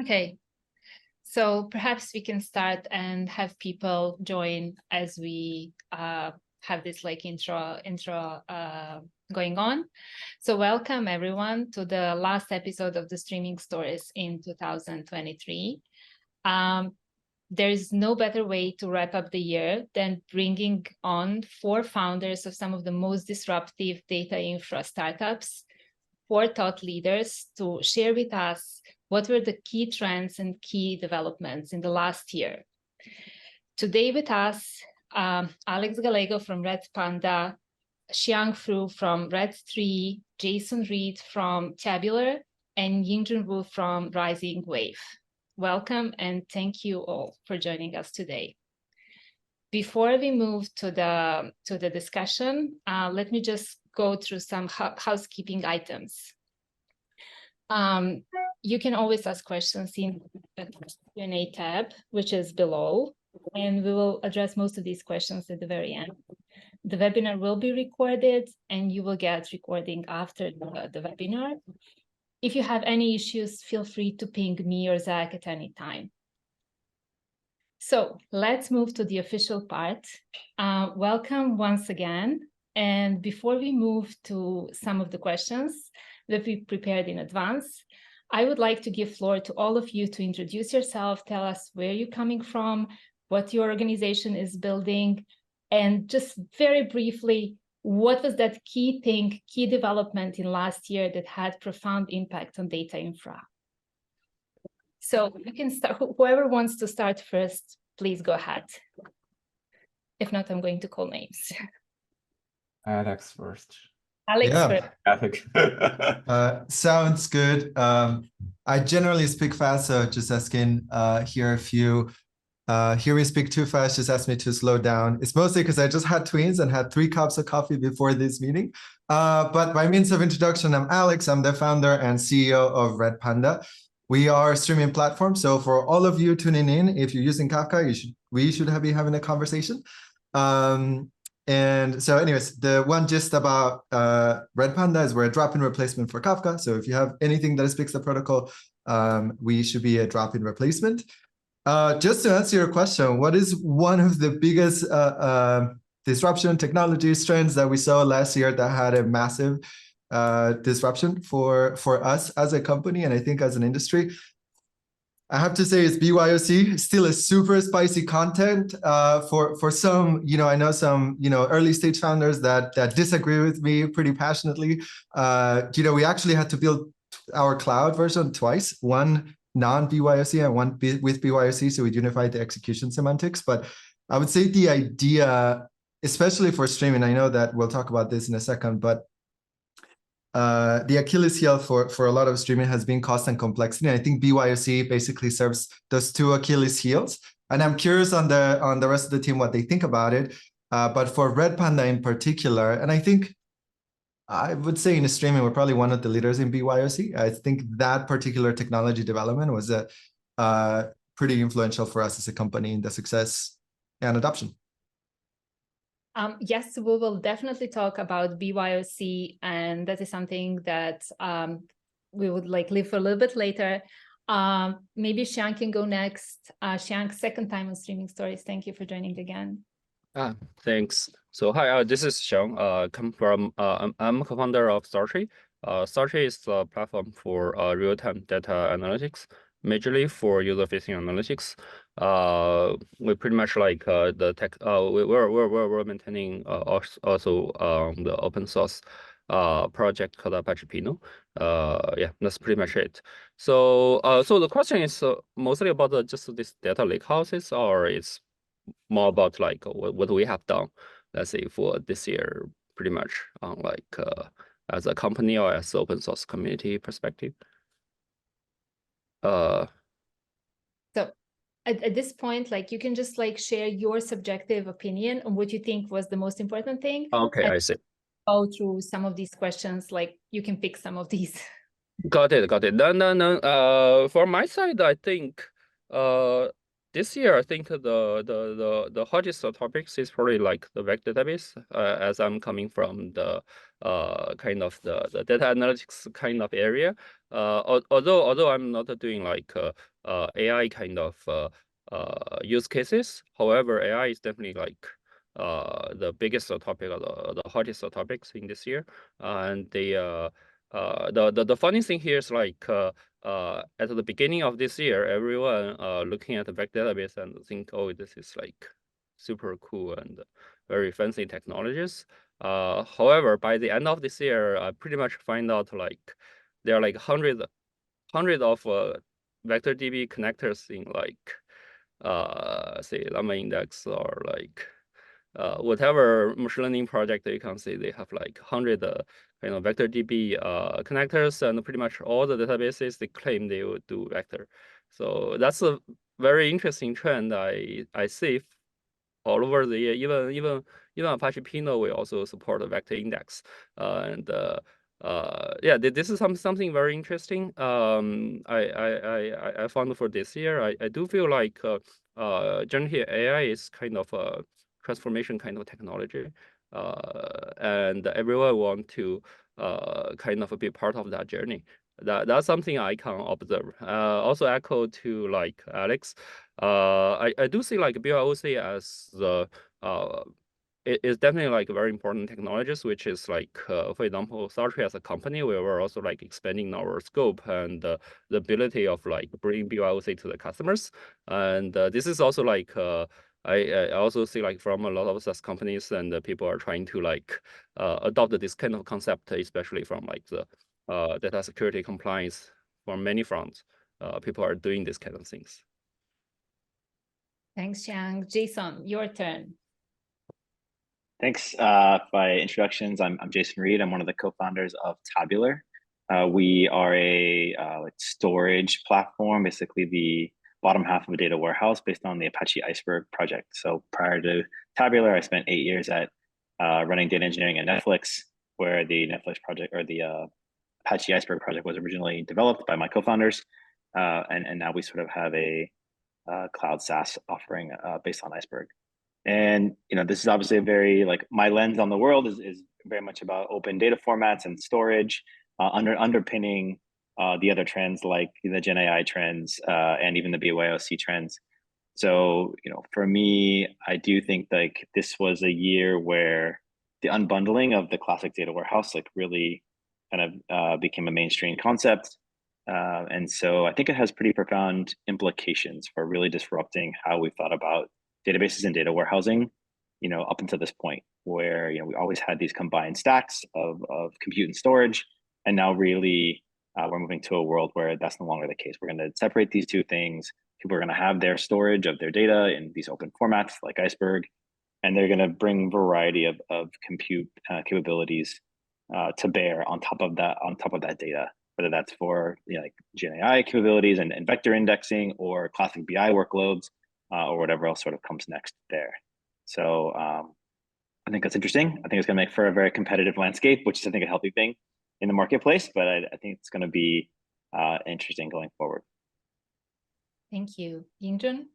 Okay, so perhaps we can start and have people join as we have this like intro going on. So welcome everyone to the last episode of the Streaming Stories in 2023. There is no better way to wrap up the year than bringing on 4 founders of some of the most disruptive data infra startups, 4 thought leaders to share with us what were the key trends and key developments in the last year. Today with us, Alex Gallego from Red Panda, Xiang Fu from Red3, Jason Reed from Tabular, and Yingjun Wu from Rising Wave. Welcome and thank you all for joining us today. Before we move to the discussion, let me just go through some housekeeping items. You can always ask questions in the Q&A tab, which is below, and we will address most of these questions at the very end. The webinar will be recorded, and you will get recording after the webinar. If you have any issues, feel free to ping me or Zach at any time. So let's move to the official part. Welcome once again. And before we move to some of the questions that we prepared in advance, I would like to give floor to all of you to introduce yourself, tell us where you're coming from, what your organization is building, and just very briefly, what was that key thing, key development in last year that had profound impact on data infra? So you can start, whoever wants to start first, please go ahead. If not, I'm going to call names. Alex first. Alex first. Alex. Sounds good. I generally speak fast, so just asking here if you hear me speak too fast, just ask me to slow down. It's mostly because I just had twins and had 3 cups of coffee before this meeting. But by means of introduction, I'm Alex. I'm the founder and CEO of Red Panda. We are a streaming platform. So for all of you tuning in, if you're using Kafka, we should be having a conversation. And so anyways, the one gist about Red Panda is we're a drop-in replacement for Kafka. So if you have anything that speaks the protocol, we should be a drop-in replacement. Just to answer your question, what is one of the biggest disruption technology trends that we saw last year that had a massive disruption for us as a company and I think as an industry? I have to say it's BYOC, still a super spicy content for some, I know some, early stage founders that disagree with me pretty passionately. We actually had to build our cloud version twice, one non-BYOC and one with BYOC, so we unified the execution semantics. But I would say the idea, especially for streaming, I know that we'll talk about this in a second, but the Achilles heel for a lot of streaming has been cost and complexity. And I think BYOC basically serves those 2 Achilles heels. And I'm curious on the rest of the team what they think about it. But for Red Panda in particular, and I think I would say in streaming, we're probably one of the leaders in BYOC. I think that particular technology development was pretty influential for us as a company in the success and adoption. Yes, we will definitely talk about BYOC, and that is something that we would leave for a little bit later. Maybe Xiang can go next. Xiang, second time on Streaming Stories. Thank you for joining again. Thanks. So hi, this is Xiang. I'm co-founder of Startree. Startree is a platform for real-time data analytics, majorly for user-facing analytics. We pretty much like the tech. We're maintaining also the open source project called Apache Parquet. Yeah, that's pretty much it. So the question is mostly about just this data lakehouses, or it's more about like what we have done, let's say for this year, pretty much on as a company or as open source community perspective. So at this point, you can just share your subjective opinion on what you think was the most important thing. Okay, I see. Go through some of these questions, you can pick some of these. Got it. Then for my side, I think this year, I think the hottest topics is probably like the vector database, as I'm coming from the kind of the data analytics kind of area. Although I'm not doing like AI kind of use cases, however, AI is definitely like the biggest topic or the hottest topics in this year. And the funny thing here is like at the beginning of this year, everyone looking at the vector database and think, oh, this is like super cool and very fancy technologies. However, by the end of this year, I pretty much find out like there are like hundreds of vector DB connectors in like say Llama Index or like whatever machine learning project you can see, they have like 100 kind of vector DB connectors, and pretty much all the databases they claim they will do vector. So that's a very interesting trend I see all over the year. Even Apache Pinot will also support a vector index, yeah, this is something very interesting. I found for this year. I do feel like generative AI is kind of a transformation kind of technology, and everyone want to kind of be part of that journey. That's something I can observe. Also echo to like Alex. I do see like BYOC as the it is definitely like very important technologies, which is like, for example, Sartre as a company, we were also like expanding our scope and the ability of like bringing BYOC to the customers. And this is also like, I also see like from a lot of SaaS companies and people are trying to like adopt this kind of concept, especially from like the data security compliance from many fronts. People are doing this kind of things. Thanks, Xiang. Jason, your turn. Thanks. By introductions, I'm Jason Reed. I'm one of the co-founders of Tabular. We are a like storage platform, basically the bottom half of a data warehouse based on the Apache Iceberg project. So prior to Tabular, I spent 8 years at running data engineering at Netflix, where the Netflix project or the Apache Iceberg project was originally developed by my co-founders. And now we sort of have a cloud SaaS offering based on Iceberg. And this is obviously a very like my lens on the world is very much about open data formats and storage, underpinning the other trends like the Gen AI trends and even the BYOC trends. So for me, I do think like this was a year where the unbundling of the classic data warehouse like really kind of became a mainstream concept. And so I think it has pretty profound implications for really disrupting how we thought about databases and data warehousing, up until this point where, we always had these combined stacks of compute and storage. And now really we're moving to a world where that's no longer the case. We're going to separate these two things. People are going to have their storage of their data in these open formats like Iceberg, and they're going to bring variety of compute capabilities to bear on top of that data, whether that's for like Gen AI capabilities and vector indexing or classic BI workloads or whatever else sort of comes next there. So I think that's interesting. I think it's going to make for a very competitive landscape, which is I think a healthy thing in the marketplace, but I think it's going to be interesting going forward. Thank you. Yingjun?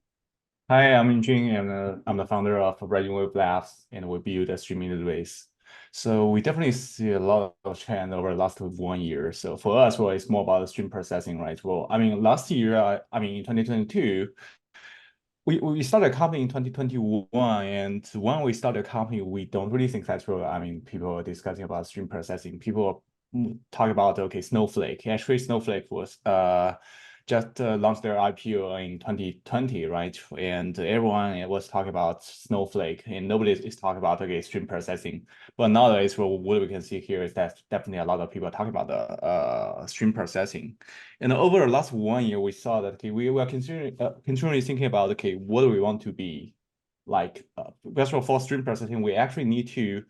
Hi, I'm Yingjun, and I'm the founder of Reevaluating Labs, and we build a streaming database. So we definitely see a lot of trend over the last 1 year. So for us, well, it's more about the stream processing, right? Well, I mean, last year, in 2022, we started a company in 2021, and when we started a company, we don't really think that's real. I mean, people are discussing about stream processing. People talk about, okay, Snowflake. Actually, Snowflake was just launched their IPO in 2020, right? And everyone was talking about Snowflake, and nobody is talking about, okay, stream processing. But nowadays, what we can see here is that definitely a lot of people are talking about the stream processing. And over the last 1 year, we saw that, okay, we were continually thinking about, okay, what do we want to be? Like, first of all, for stream processing, we actually need to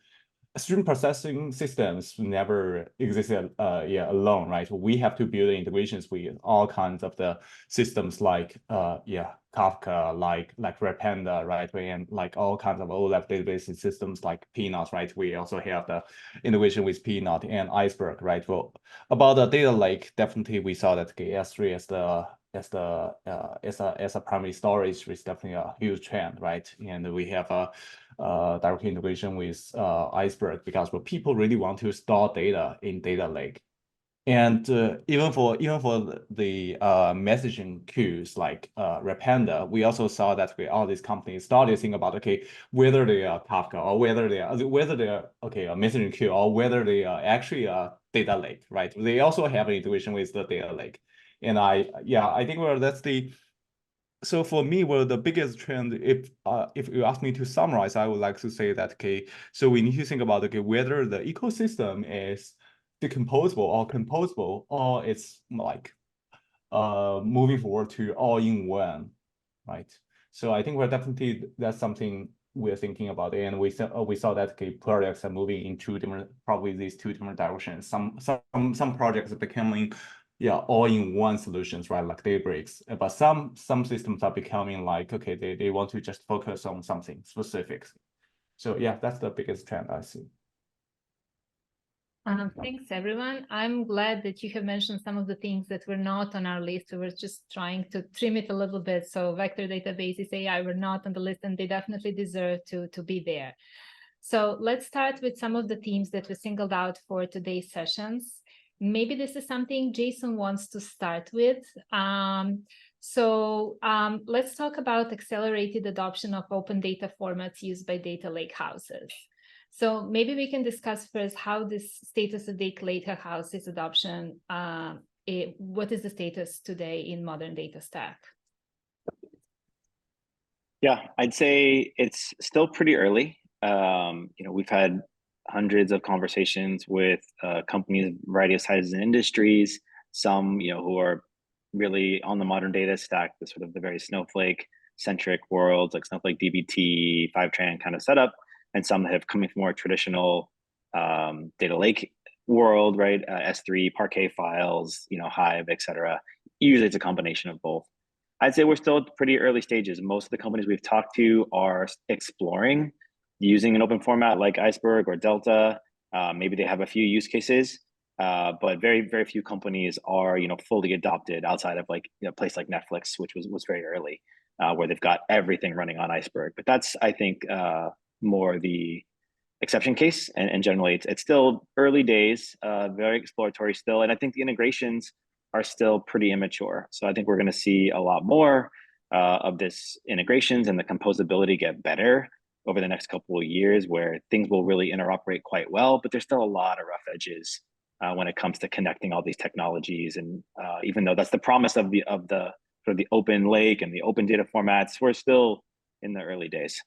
stream processing systems never existed alone, right? So we have to build integrations with all kinds of the systems like Kafka, like Red Panda, right? And like all kinds of OLAP database systems like Peanut, right? We also have the integration with Peanut and Iceberg, right? Well, about the data lake, definitely we saw that S3 as as a primary storage is definitely a huge trend, right? And we have a direct integration with Iceberg because people really want to store data in data lake. And even for the messaging queues like Rapanda, we also saw that all these companies started thinking about, okay, whether they are Kafka or whether they are a messaging queue or whether they are actually a data lake, right? They also have an integration with the data lake. And I think that's the. So for me, the biggest trend, if you ask me to summarize, I would like to say that, okay, so we need to think about, okay, whether the ecosystem is decomposable or composable, or it's like moving forward to all in one, right? So I think that's something we're thinking about, and we saw that, okay, projects are moving in these two different directions. Some projects are becoming all-in-one solutions, right? Like Daybreaks. But some systems are becoming like, okay, they want to just focus on something specific. So yeah, that's the biggest trend I see. Thanks, everyone. I'm glad that you have mentioned some of the things that were not on our list. We were just trying to trim it a little bit. So vector databases, AI were not on the list, and they definitely deserve to be there. So let's start with some of the themes that we singled out for today's sessions. Maybe this is something Jason wants to start with. Let's talk about accelerated adoption of open data formats used by data lakehouses. So maybe we can discuss first how this status of data lakehouses adoption, what is the status today in modern data stack? Yeah, I'd say it's still pretty early. We've had hundreds of conversations with companies of a variety of sizes and industries, some, who are really on the modern data stack, the sort of the very Snowflake-centric worlds, like Snowflake DBT, Fivetran kind of setup, and some that have come from more traditional data lake world, right? S3, Parquet files, Hive, et cetera. Usually it's a combination of both. I'd say we're still at pretty early stages. Most of the companies we've talked to are exploring using an open format like Iceberg or Delta. Maybe they have a few use cases, but very, very few companies are, fully adopted outside of like a place like Netflix, which was very early, where they've got everything running on Iceberg. But that's, I think, more the exception case. And generally, it's still early days, very exploratory still. And I think the integrations are still pretty immature. So I think we're going to see a lot more of this integrations and the composability get better over the next couple of years, where things will really interoperate quite well. But there's still a lot of rough edges when it comes to connecting all these technologies. And even though that's the promise of the open lake and the open data formats, we're still in the early days.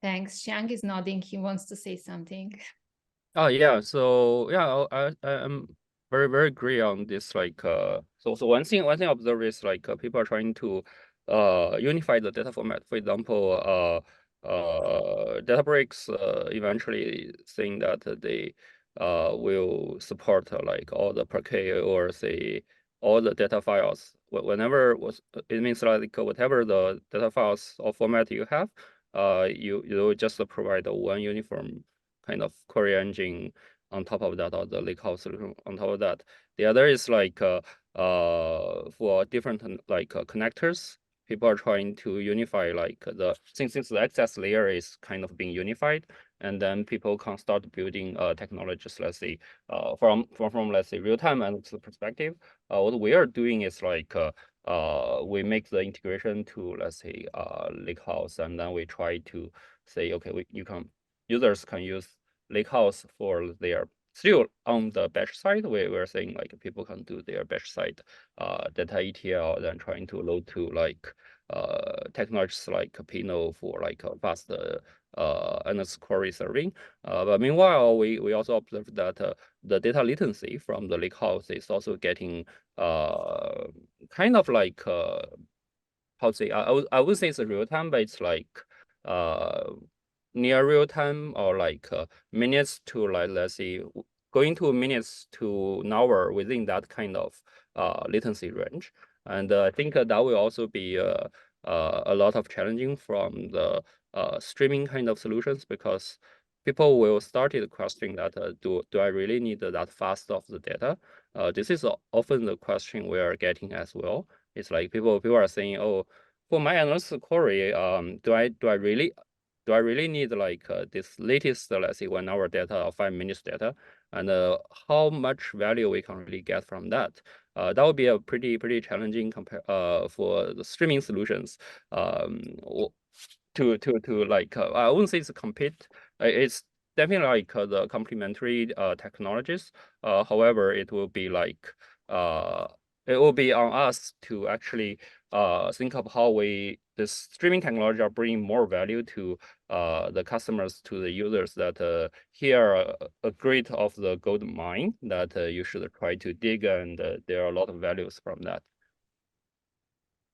Thanks. Xiang is nodding. He wants to say something. Oh yeah, so yeah, I'm very, very agree on this. Like so one thing I observe is like people are trying to unify the data format. For example, Databricks eventually saying that they will support like all the Parquet or say all the data files. Whenever it means like whatever the data files or format you have, you just provide one uniform kind of query engine on top of that, or the lakehouse solution on top of that. The other is like for different connectors, people are trying to unify like since the access layer is kind of being unified, and then people can start building technologies, let's say from let's say real time and perspective. What we are doing is like we make the integration to, let's say, lakehouse, and then we try to say, okay, users can use lakehouse for their still on the batch side. We're saying like people can do their batch side data ETL, then trying to load to like technologies like Pinot for like fast endless query serving. But meanwhile, we also observed that the data latency from the lakehouse is also getting kind of like how to say, I would say it's real time, but it's like near real time, or like minutes to like, let's say, going to minutes to an hour within that kind of latency range. And I think that will also be a lot of challenging from the streaming kind of solutions, because people will start questioning that do I really need that fast of the data? This is often the question we are getting as well. It's like people are saying, oh, for my analysis query, do I really need like this latest, let's say 1 hour data or 5 minutes data, and how much value we can really get from that? That would be a pretty challenging for the streaming solutions. To like I wouldn't say it's a compete. It's definitely like the complementary technologies. However, it will be like it will be on us to actually think of how this streaming technology are bringing more value to the customers, to the users, that here a great of the gold mine that you should try to dig, and there are a lot of values from that.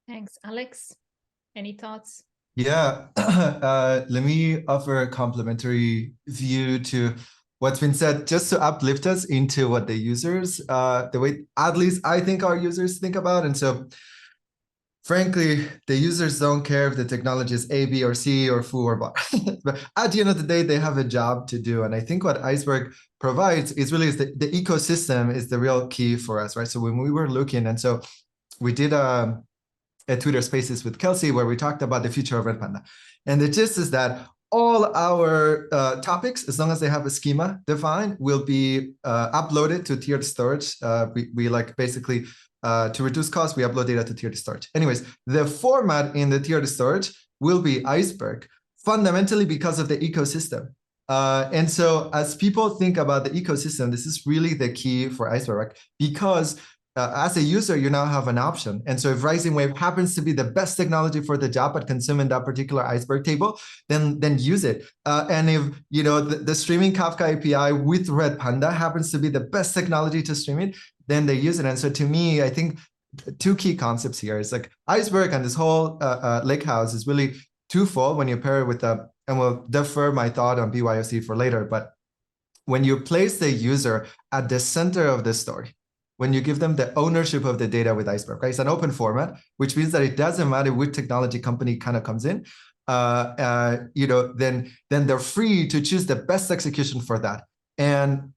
Thanks, Alex. Any thoughts? Yeah, let me offer a complementary view to what's been said, just to uplift us into what the users, the way at least I think our users think about. And so, frankly, the users don't care if the technology is A, B, or C, or foo, or bar. But at the end of the day, they have a job to do. And I think what Iceberg provides is really the ecosystem is the real key for us, right? So when we were looking, and so we did a Twitter Spaces with Kelsey, where we talked about the future of Redpanda. And the gist is that all our topics, as long as they have a schema defined, will be uploaded to tiered storage. We like basically, to reduce costs, we upload data to tiered storage. Anyways, the format in the tiered storage will be Iceberg, fundamentally because of the ecosystem. And so as people think about the ecosystem, this is really the key for Iceberg, right? Because as a user, you now have an option. And so if Rising Wave happens to be the best technology for the job at consuming that particular Iceberg table, then use it. And if the streaming Kafka API with Redpanda happens to be the best technology to stream it, then they use it. And so to me, I think two key concepts here is like Iceberg and this whole lakehouse is really twofold when you pair it with and we'll defer my thought on BYOC for later, but when you place the user at the center of the story, when you give them the ownership of the data with Iceberg, right? It's an open format, which means that it doesn't matter which technology company kind of comes in, then they're free to choose the best execution for that. And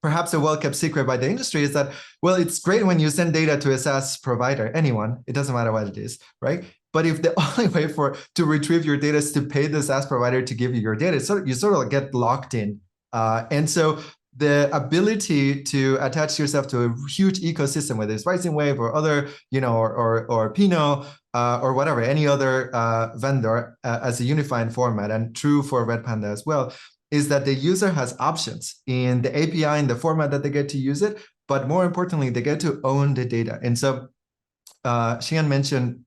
perhaps a well-kept secret by the industry is that, well, it's great when you send data to a SaaS provider, anyone, it doesn't matter what it is, right? But if the only way to retrieve your data is to pay the SaaS provider to give you your data, you sort of get locked in. And so the ability to attach yourself to a huge ecosystem, whether it's Rising Wave or other, or Pinot or whatever, any other vendor as a unifying format, and true for Redpanda as well, is that the user has options in the API, in the format that they get to use it, but more importantly, they get to own the data. And so Xian mentioned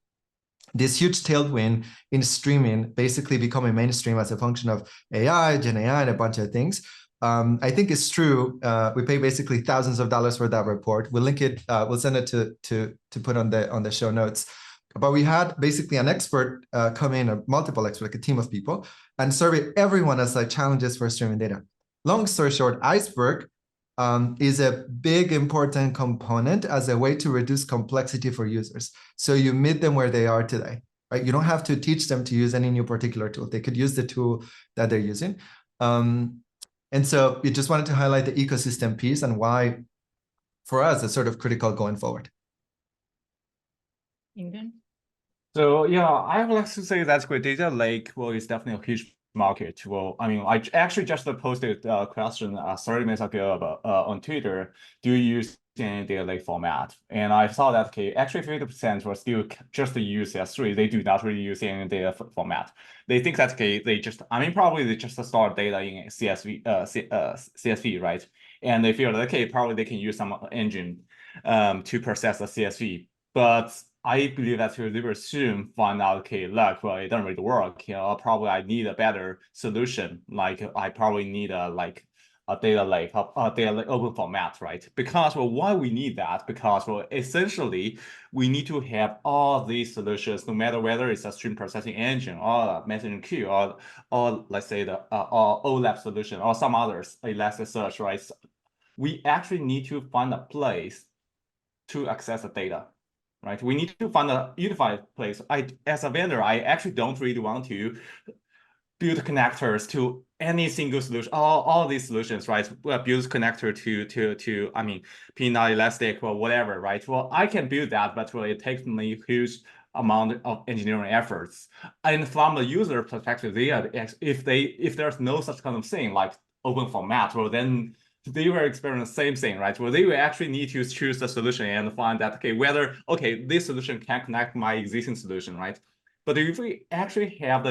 this huge tailwind in streaming basically becoming mainstream as a function of AI, Gen AI, and a bunch of things. I think it's true. We pay basically thousands of dollars for that report. We'll link it. We'll send it to put on the show notes. But we had basically an expert come in, multiple experts, like a team of people, and survey everyone as like challenges for streaming data. Long story short, Iceberg is a big important component as a way to reduce complexity for users. So you meet them where they are today, right? You don't have to teach them to use any new particular tool. They could use the tool that they're using. And so we just wanted to highlight the ecosystem piece and why, for us, it's sort of critical going forward. Ingrid? So yeah, I would like to say that's great. Data lake, well, it's definitely a huge market. Well, I mean, I actually just posted a question 30 minutes ago on Twitter. Do you use any data lake format? And I saw that actually 50% were still just use S3. They do not really use any data format. They think that they just, probably they just store data in CSV, right? And they feel that probably they can use some engine to process the CSV, but I believe that they will soon find out, look, well, it doesn't really work. Probably I need a better solution. Like I probably need a data lake open format, right? Because why we need that? Because essentially we need to have all these solutions, no matter whether it's a stream processing engine or a messaging queue or let's say the or OLAP solution or some others, Elasticsearch, right? So we actually need to find a place to access the data. Right, we need to find a unified place. As a vendor, I actually don't really want to build connectors to any single solution, all these solutions, right? Build connector to I mean, Peanut, Elastic, or whatever, right? Well, I can build that, but well, it takes me huge amount of engineering efforts. And from the user perspective, if there's no such kind of thing like open format, well, then they will experience the same thing, right? Well, they will actually need to choose the solution and find that, okay, this solution can connect my existing solution, right? But if we actually have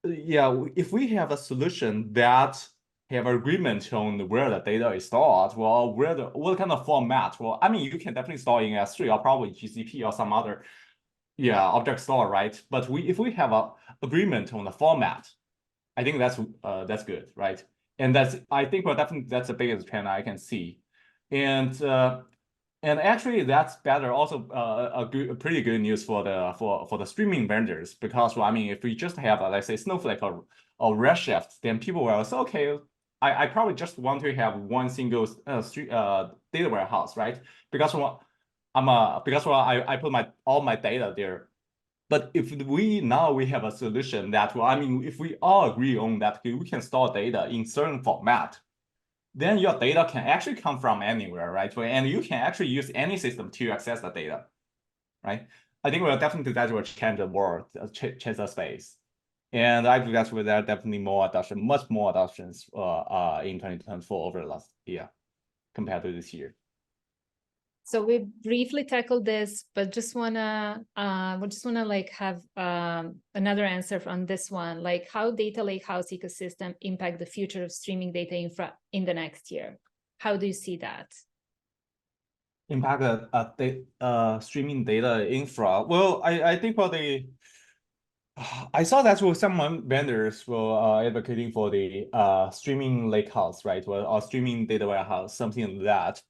if we have a solution that have agreement on where the data is stored, well, what kind of format? Well, I mean, you can definitely store in S3 or probably GCP or some other object store, right? But if we have a agreement on the format, I think that's good, right? And I think definitely that's the biggest trend I can see. And actually, that's better. Also, a pretty good news for the streaming vendors, because well, I mean, if we just have let's say Snowflake or Redshift, then people will say, okay, I probably just want to have one single data warehouse, right? Because I put all my data there. But if we have a solution that, well, I mean, if we all agree on that, we can store data in certain format, then your data can actually come from anywhere, right? And you can actually use any system to access the data, right? I think that will change the world, change the space. And I believe that's where there are definitely much more adoptions in 2024 over the last year compared to this year. So we briefly tackled this, but we just wanna like have another answer on this one, like how data lakehouse ecosystem impact the future of streaming data infra in the next year. How do you see that? Impact streaming data infra. Well, I think I saw that some vendors were advocating for the streaming lakehouse, right? Or streaming data warehouse, something like that.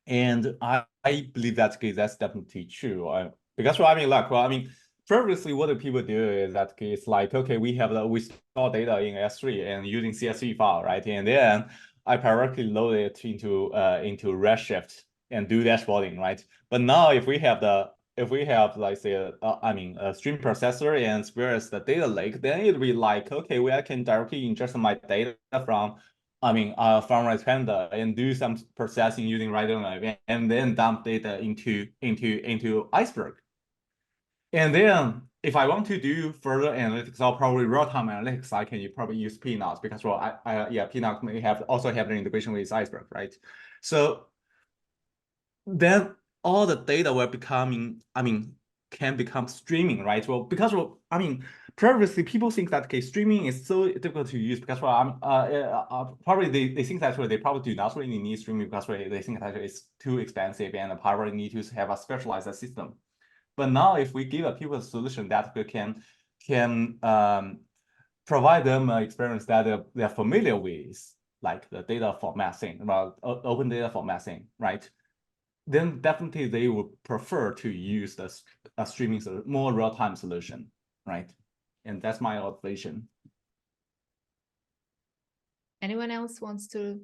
And I believe that's definitely true. Because well, I mean, previously what the people do is that it's like, okay, we store data in S3 and using CSV file, right? And then I periodically load it into Redshift and do dashboarding, right? But now if we have like say a stream processor and whereas the data lake, then it'll be like, okay, I can directly ingest my data from Panda and do some processing using Reevaluating and then dump data into Iceberg. And then if I want to do further analytics or probably real-time analytics, I can probably use Peanut because well, Peanut may also have the integration with Iceberg, right? So then all the data will can become streaming, right? Well, because well, I mean, previously people think that streaming is so difficult to use because well, probably they think that they probably do not really need streaming because they think that it's too expensive and probably need to have a specialized system. But now if we give people a solution that can provide them an experience that they're familiar with, like the data formatting, about open data formatting, right? Then definitely they would prefer to use a streaming more real-time solution, right? And that's my observation. Anyone else wants to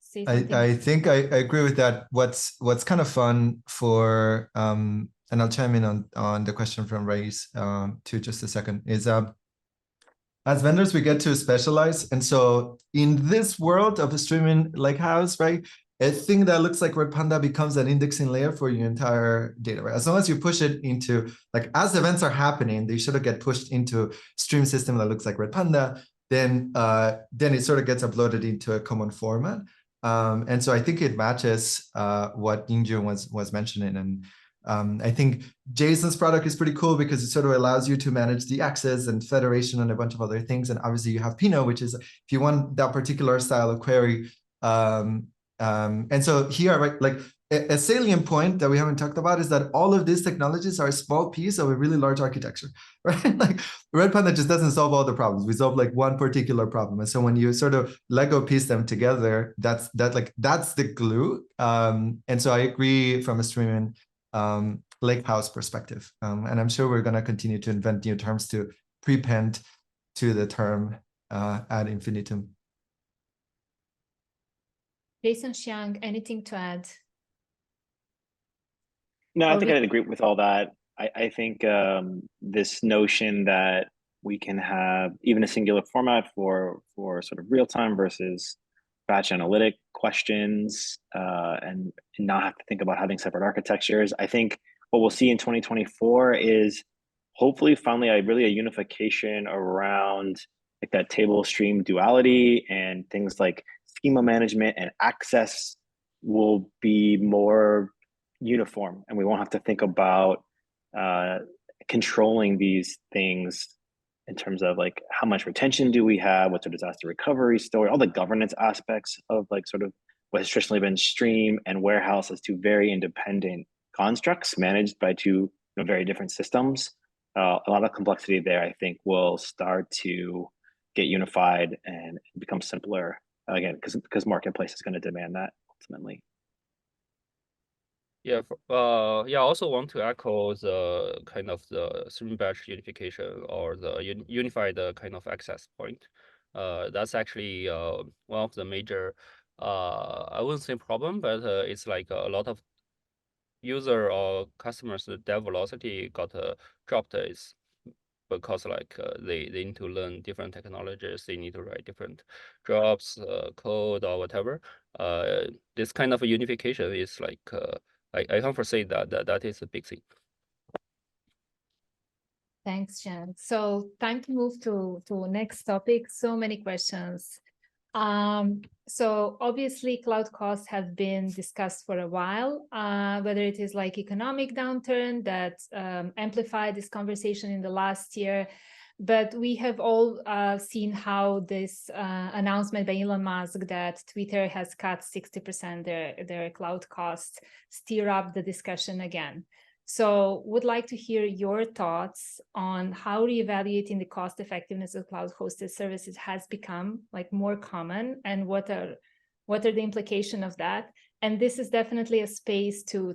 say something? I think I agree with that. What's kind of fun for and I'll chime in on the question from Ray's to just a second is as vendors we get to specialize, and so in this world of a streaming lakehouse, right? A thing that looks like Redpanda becomes an indexing layer for your entire data, right? As long as you push it into, like, as events are happening, they should get pushed into stream system that looks like Redpanda, then it sort of gets uploaded into a common format. And so I think it matches what Yingjun was mentioning. And I think Jason's product is pretty cool because it sort of allows you to manage the access and federation and a bunch of other things. And obviously you have Pinot, which is if you want that particular style of query. And so here, right, like a salient point that we haven't talked about is that all of these technologies are a small piece of a really large architecture, right? Like Redpanda just doesn't solve all the problems. We solve like one particular problem. And so when you sort of Lego piece them together, that's the glue. And so I agree from a streaming lakehouse perspective. And I'm sure we're going to continue to invent new terms to prepend to the term ad infinitum. Jason Xiang, anything to add? No, I think I'd agree with all that. I think this notion that we can have even a singular format for sort of real time versus batch analytic questions, and not have to think about having separate architectures. I think what we'll see in 2024 is hopefully finally really a unification around like that table stream duality, and things like schema management and access will be more uniform, and we won't have to think about controlling these things in terms of like how much retention do we have, what's a disaster recovery story, all the governance aspects of like sort of what has traditionally been stream and warehouse as two very independent constructs managed by two very different systems. A lot of complexity there, I think, will start to get unified and become simpler again, because marketplace is going to demand that ultimately. Yeah, I also want to echo the kind of the stream batch unification or the unified kind of access point. That's actually one of the major, I wouldn't say problem, but it's like a lot of user or customers' dev velocity got dropped is because like they need to learn different technologies, they need to write different jobs, code or whatever. This kind of unification is like I can't foresee that is a big thing. Thanks, Jen. So time to move to next topic. So many questions. So obviously cloud costs have been discussed for a while, whether it is like economic downturn that amplified this conversation in the last year, but we have all seen how this announcement by Elon Musk that Twitter has cut 60% their cloud costs stir up the discussion again. So would like to hear your thoughts on how reevaluating the cost effectiveness of cloud hosted services has become like more common, and what are the implications of that. And this is definitely a space to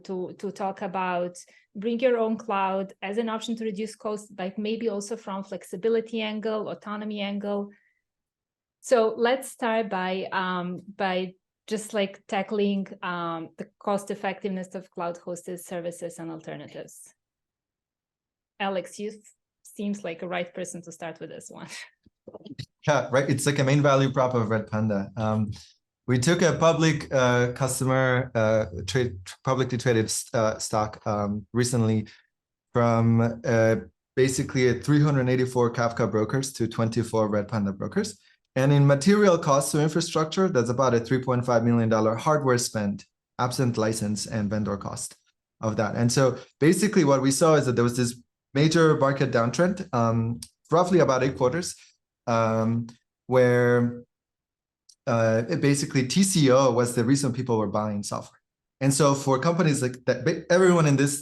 talk about bring your own cloud as an option to reduce costs, but maybe also from flexibility angle, autonomy angle. So let's start by just like tackling the cost effectiveness of cloud hosted services and alternatives. Alex, you seems like a right person to start with this one. Yeah, right. It's like a main value prop of Red Panda. We took a public customer publicly traded stock recently from basically 384 Kafka brokers to 24 Red Panda brokers. And in material costs to infrastructure, that's about a $3.5 million hardware spend, absent license and vendor cost of that. And so basically what we saw is that there was this major market downtrend, roughly about 8 quarters, where basically TCO was the reason people were buying software. And so for companies like that, everyone in this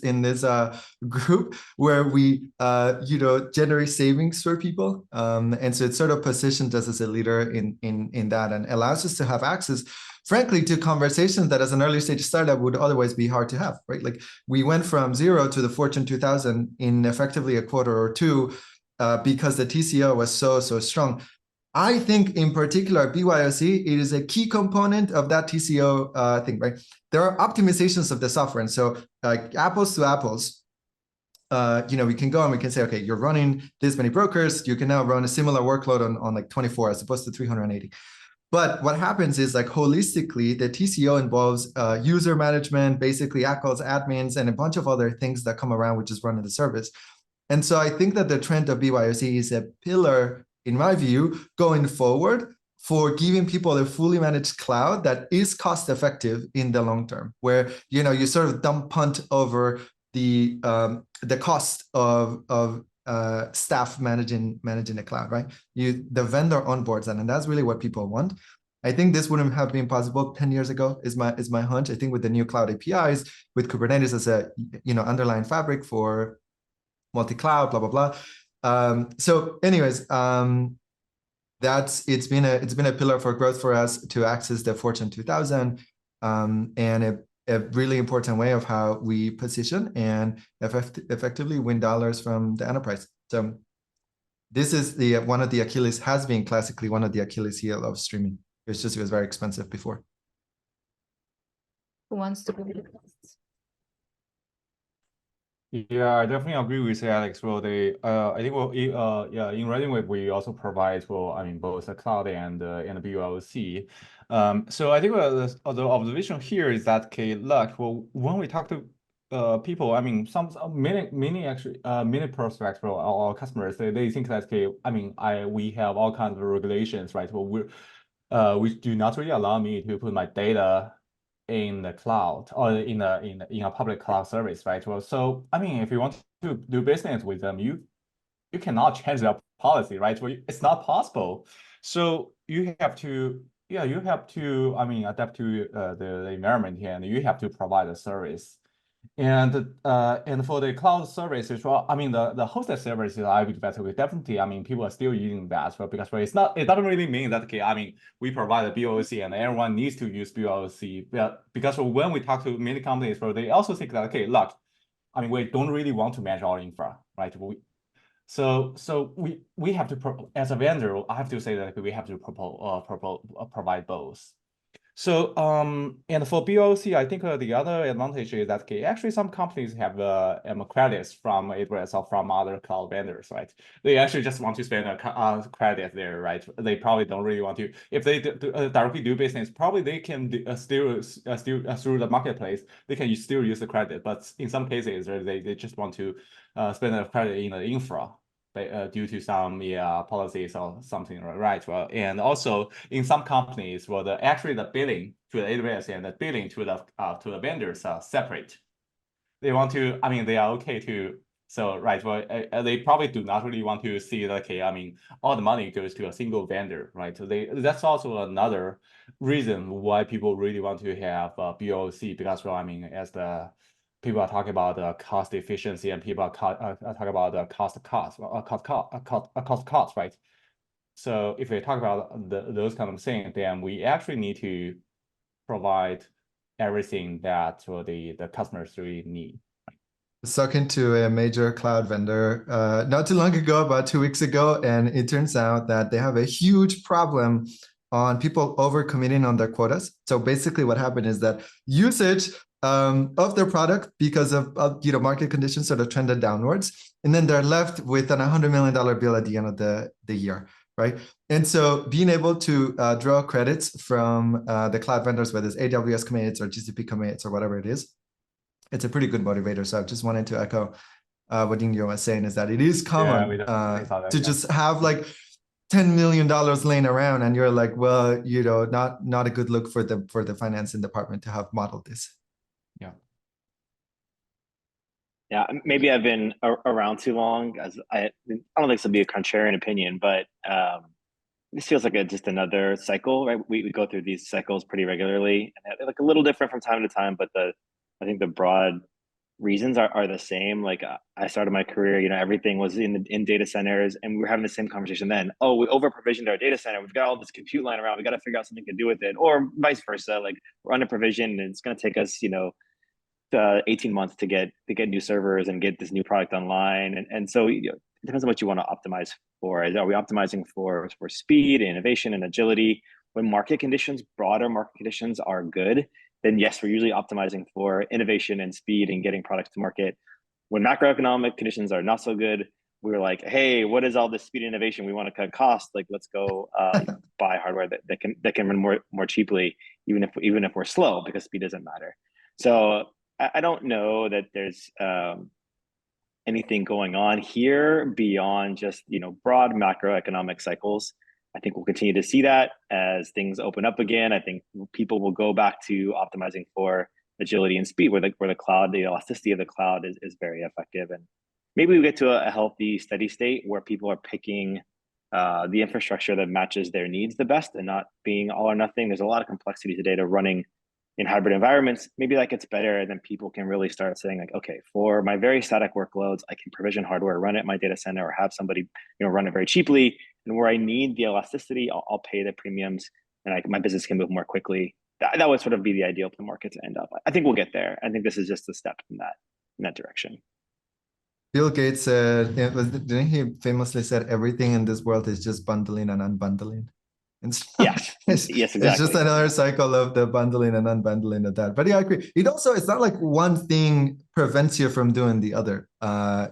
group, where we generate savings for people, and so it sort of positioned us as a leader in that, and allows us to have access, frankly, to conversations that as an early stage startup would otherwise be hard to have, right? Like we went from 0 to the Fortune 2000 in effectively a quarter or two, because the TCO was so strong. I think in particular, BYOC, it is a key component of that TCO thing, right? There are optimizations of the software. And so apples to apples, we can go and we can say, okay, you're running this many brokers, you can now run a similar workload on like 24 as opposed to 380. But what happens is like holistically, the TCO involves user management, basically ACLs, admins, and a bunch of other things that come around with just running the service. And so I think that the trend of BYOC is a pillar, in my view, going forward for giving people a fully managed cloud that is cost effective in the long term, where you sort of dump punt over the cost of staff managing the cloud, right? The vendor onboards that, and that's really what people want. I think this wouldn't have been possible 10 years ago, is my hunch. I think with the new cloud APIs, with Kubernetes as a underlying fabric for multi-cloud, blah blah blah. So anyways, it's been a pillar for growth for us to access the Fortune 2000, and a really important way of how we position and effectively win dollars from the enterprise. So this is one of the Achilles, has been classically one of the Achilles heel of streaming. It was very expensive before. Who wants to go next? Yeah, I definitely agree with Alex. Well, I think yeah, in ReadyWave we also provide both the cloud and the BYOC. So I think the observation here is that okay, look, well, when we talk to people, many prospects for our customers, they think that okay, we have all kinds of regulations, right? Well, we do not really allow me to put my data in the cloud or in a public cloud service, right? Well, so if you want to do business with them, you cannot change their policy, right? Well, it's not possible. So you have to, yeah, adapt to the environment here, and you have to provide a service. And for the cloud services, well, the hosted services are a bit better. We definitely, people are still using that, well, because it doesn't really mean that okay, we provide a BYOC and everyone needs to use BYOC. Because when we talk to many companies, well, they also think that okay, look, we don't really want to manage our infra, right? So we have to as a vendor, I have to say that we have to provide both. So and for BOC, I think the other advantage is that okay, actually some companies have credits from AWS or from other cloud vendors, right? They actually just want to spend a credit there, right? They probably don't really want to. If they directly do business, probably they can still through the marketplace, they can still use the credit. But in some cases, they just want to spend a credit in the infra. Due to some policies or something, right? Well, and also in some companies, well, the billing to the AWS and the billing to the vendors are separate. They want to, they are okay to. So right, well, they probably do not really want to see that okay, all the money goes to a single vendor, right? So that's also another reason why people really want to have BOC, because well, as the people are talking about cost efficiency and people are talking about cost, right? So if we talk about those kind of things, then we actually need to provide everything that the customers really need. Talking to a major cloud vendor not too long ago, about 2 weeks ago, and it turns out that they have a huge problem on people overcommitting on their quotas. So basically what happened is that usage of their product, because of market conditions, sort of trended downwards, and then they're left with an $100 million bill at the end of the year, right? And so being able to draw credits from the cloud vendors, whether it's AWS commits or GCP commits or whatever it is, it's a pretty good motivator. So I just wanted to echo what Yingyo was saying, is that it is common to just have like $10 million laying around, and you're like, well, not a good look for the financing department to have modeled this. Yeah, maybe I've been around too long. As I don't think this will be a contrarian opinion, but this feels like just another cycle, right? We go through these cycles pretty regularly, and they're like a little different from time to time, but I think the broad reasons are the same. Like I started my career, everything was in data centers, and we were having the same conversation then. Oh, we over provisioned our data center. We've got all this compute lying around. We got to figure out something to do with it, or vice versa. Like we're under provisioned, and it's going to take us, 18 months to get new servers and get this new product online. And so it depends on what you want to optimize for. Are we optimizing for speed, innovation, and agility? When broader market conditions are good, then yes, we're usually optimizing for innovation and speed and getting products to market. When macroeconomic conditions are not so good, we were like, hey, what is all this speed and innovation? We want to cut costs. Like, let's go buy hardware that can run more cheaply, even if we're slow, because speed doesn't matter. So I don't know that there's anything going on here beyond just broad macroeconomic cycles. I think we'll continue to see that as things open up again. I think people will go back to optimizing for agility and speed, where the cloud, the elasticity of the cloud is very effective. And maybe we get to a healthy, steady state where people are picking the infrastructure that matches their needs the best and not being all or nothing. There's a lot of complexity today to running in hybrid environments. Maybe that gets better, and then people can really start saying like, okay, for my very static workloads, I can provision hardware, run it in my data center, or have somebody run it very cheaply. And where I need the elasticity, I'll pay the premiums, and my business can move more quickly. That would sort of be the ideal market to end up. I think we'll get there. I think this is just a step in that direction. Bill Gates said, didn't he famously said, everything in this world is just bundling and unbundling? And so it's Yes, just exactly. another cycle of the bundling and unbundling of that. But yeah, I agree. It's not like one thing prevents you from doing the other. I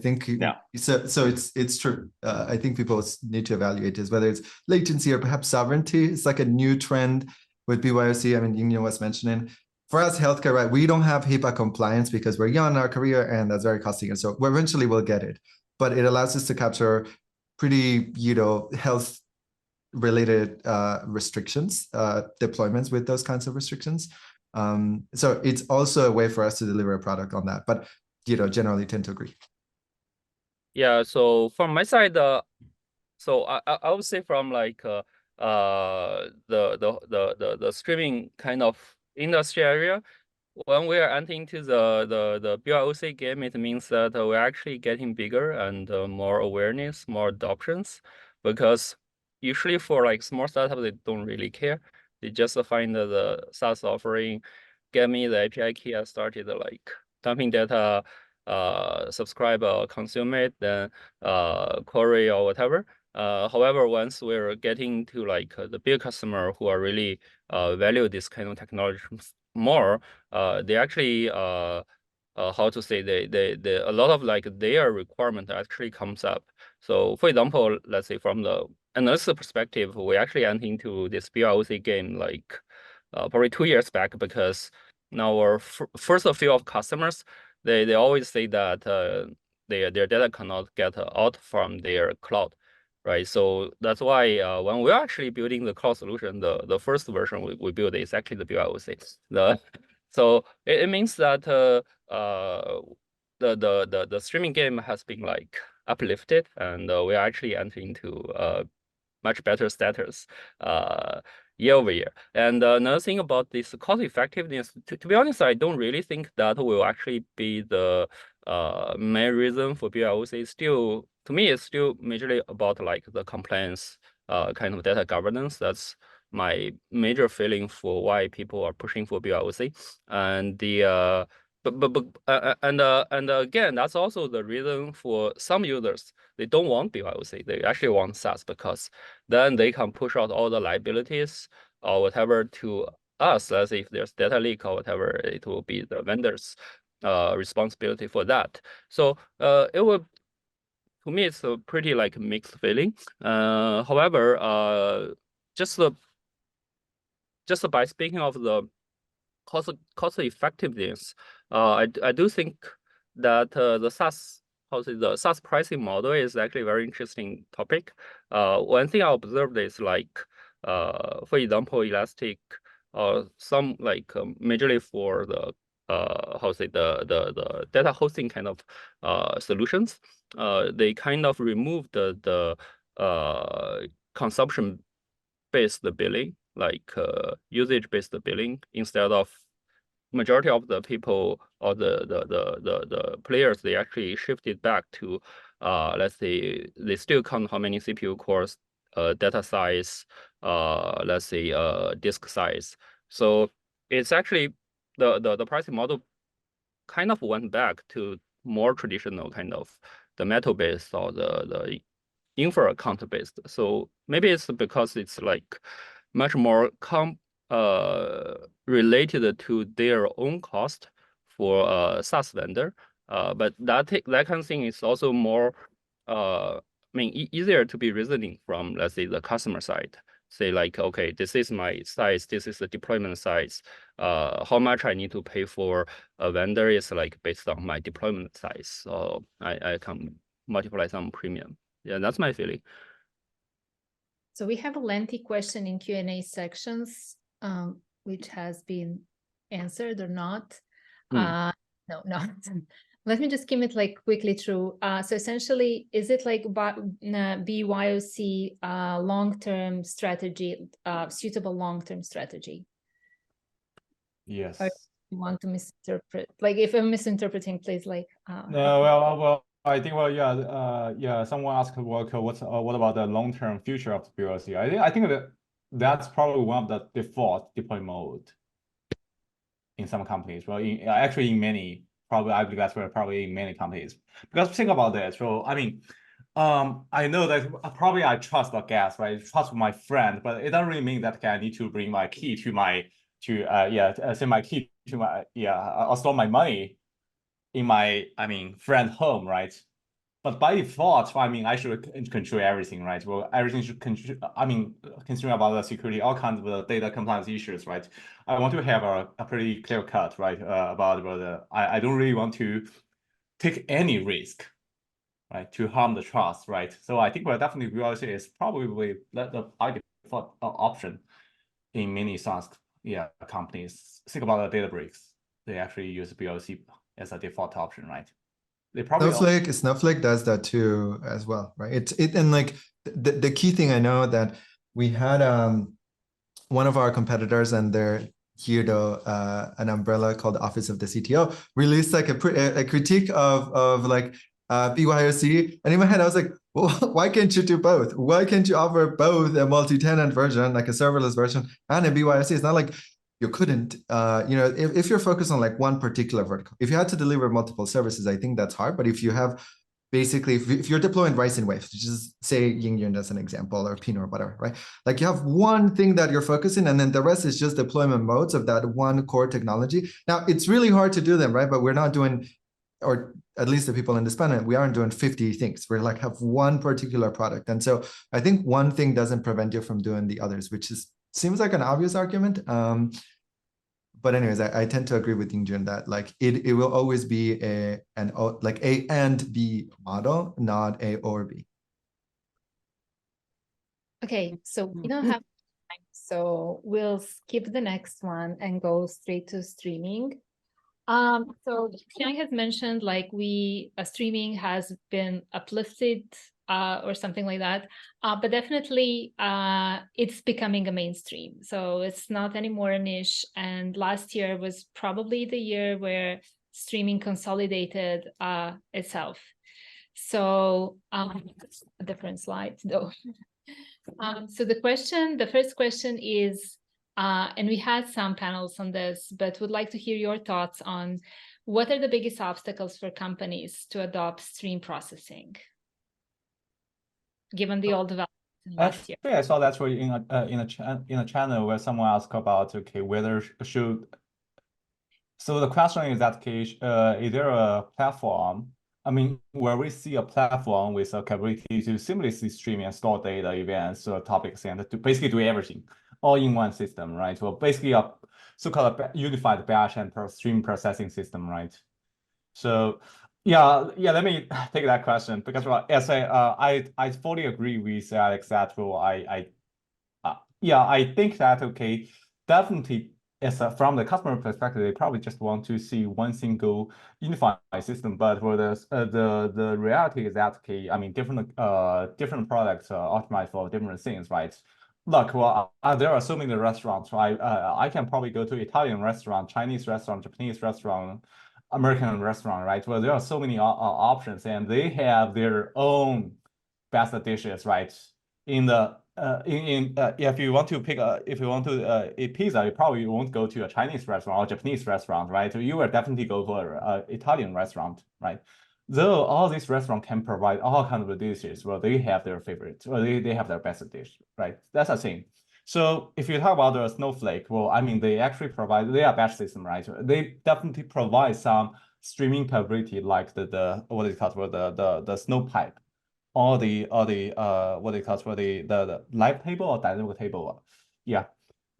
think so it's true. I think people need to evaluate this, whether it's latency or perhaps sovereignty. It's like a new trend with BYOC. I mean, Ying was mentioning. For us, healthcare, right? We don't have HIPAA compliance because we're young in our career, and that's very costly. And so eventually we'll get it. But it allows us to capture pretty, health related restrictions, deployments with those kinds of restrictions. So it's also a way for us to deliver a product on that. But generally tend to agree. Yeah. So from my side, so I would say from like the streaming kind of industry area, when we are entering into the BYOC game, it means that we're actually getting bigger and more awareness, more adoptions, because usually for like small startups, they don't really care. They just find the SaaS offering, get me the API key, I started like dumping data, subscribe or consume it, then query or whatever. However, once we're getting to like the big customer who are really value this kind of technology more, they actually how to say they a lot of like their requirement actually comes up. So for example, let's say from the analyst perspective, we actually entered into this BYOC game like probably 2 years back, because now our first few of customers, they always say that their data cannot get out from their cloud. Right, so that's why when we're actually building the cloud solution, the first version we build is actually the BYOC. So it means that the streaming game has been like uplifted, and we are actually entering into much better status year over year. And another thing about this cost effectiveness, to be honest, I don't really think that will actually be the main reason for BYOC. Still, to me, it's still majorly about like the compliance kind of data governance. That's my major feeling for why people are pushing for BYOC. And the and again, that's also the reason for some users, they don't want BYOC. They actually want SaaS, because then they can push out all the liabilities or whatever to us. As if there's data leak or whatever, it will be the vendor's responsibility for that. So it will, to me, it's a pretty like mixed feeling. However, just by speaking of the cost effectiveness, I do think that the SaaS pricing model is actually a very interesting topic. One thing I observed is like, for example, Elastic, some like majorly for the the data hosting kind of solutions, they kind of removed the consumption based billing, like usage-based billing, instead of majority of the people or the players, they actually shifted back to let's say they still count how many CPU cores, data size, let's say disk size. So it's actually the pricing model kind of went back to more traditional kind of the metal based or the infra account based. So maybe it's because it's like much more related to their own cost for a SaaS vendor. But that kind of thing is also more I mean easier to be reasoning from, let's say, the customer side. Say like, okay, this is my size, this is the deployment size. How much I need to pay for a vendor is like based on my deployment size. So I can multiply some premium. Yeah, that's my feeling. So we have a lengthy question in Q&A sections, which has been answered or not. No. Let me just skim it like quickly through. So essentially, is it like BYOC long-term strategy, suitable long-term strategy? Yes. Or you want to misinterpret? Like if I'm misinterpreting, please like. No, well, I think yeah. Someone asked what about the long-term future of the BYOC? I think that's probably one of the default deploy mode in some companies. Well, actually in many, probably I believe that's where probably in many companies. Because think about that. So I mean, I know that probably I trust the guest, right? Trust my friend, but it doesn't really mean that I need to bring my key to my send my key to my or store my money in my friend home, right? But by default, I mean I should control everything, right? Well, everything should control. Considering about the security, all kinds of the data compliance issues, right? I want to have a pretty clear cut, right? About the I don't really want to take any risk, right, to harm the trust, right? So I think definitely BYOC is probably the by default option in many SaaS companies. Think about the Databricks; they actually use BYOC as a default option, right? They probably Snowflake does that too as well, right? And like the key thing I know that we had one of our competitors and their here though an umbrella called Office of the CTO released like a critique of like BYOC, and in my head I was like, well, why can't you do both? Why can't you offer both a multi-tenant version, like a serverless version, and a BYOC? It's not like you couldn't, if you're focused on like one particular vertical, if you had to deliver multiple services, I think that's hard. But if you have basically, if you're deploying rice and waves, just say Yingyun as an example, or Pinot or whatever, right? Like you have one thing that you're focusing, and then the rest is just deployment modes of that one core technology. Now, it's really hard to do them, right? But we're not doing, or at least the people in this panel, we aren't doing 50 things. We're like have one particular product. And so I think one thing doesn't prevent you from doing the others, which seems like an obvious argument. But anyways, I tend to agree with Yingjun that like it will always be a and B model, not A or B. Okay, so we don't have time, so we'll skip the next one and go straight to streaming. So Xiang has mentioned like streaming has been uplifted or something like that, but definitely it's becoming a mainstream. So it's not anymore a niche. And last year was probably the year where streaming consolidated itself. So a different slide though. So the first question is, and we had some panels on this, but would like to hear your thoughts on what are the biggest obstacles for companies to adopt stream processing, given the old developments last year. I saw that in a channel where someone asked about whether should. So the question is that case, is there a platform? I mean, where we see a platform with a capability to seamlessly stream and store data, events, or topics, and to basically do everything all in one system, right? Well, basically a so-called unified batch and stream processing system, right? So let me take that question because as I fully agree with Alex that I think that definitely from the customer perspective, they probably just want to see one single unified system. But for the reality is that different products optimize for different things, right? Look, well, there are so many restaurants, right? I can probably go to Italian restaurant, Chinese restaurant, Japanese restaurant, American restaurant, right? Well, there are so many options, and they have their own best dishes, right? If you want to eat pizza, you probably won't go to a Chinese restaurant or Japanese restaurant, right? You will definitely go for an Italian restaurant, right? Though all these restaurants can provide all kinds of dishes, well, they have their favorites, or they have their best dish, right? That's the thing. So if you talk about the Snowflake, well, they actually provide their batch system, right? They definitely provide some streaming capability like the what is it called, the snow pipe, or the what they call for the live table or dynamic table. Yeah.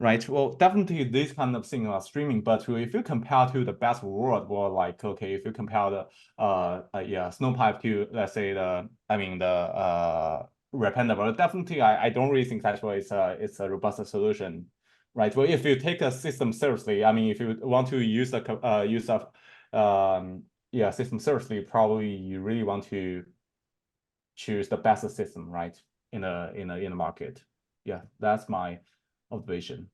Right. Well, definitely this kind of thing are streaming, but if you compare to the best world, well, like if you compare the Snowpipe to, let's say the Repender, definitely I don't really think that's why it's a robust solution, right? Well, if you take a system seriously, if you want to use system seriously, probably you really want to choose the best system, right? In the market. Yeah, that's my observation.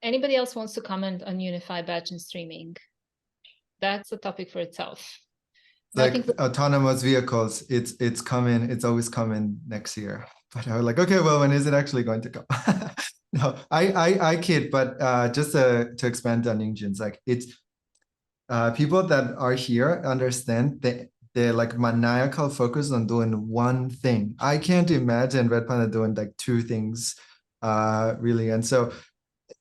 Anybody else wants to comment on unified batch and streaming? That's a topic for itself. Like autonomous vehicles, it's coming. It's always coming next year. But I was like, okay, well, when is it actually going to come? No, I kid. But just to expand on Yingjun's, like it's people that are here understand that they're like maniacal focus on doing one thing. I can't imagine Red Panda doing like two things, really. And so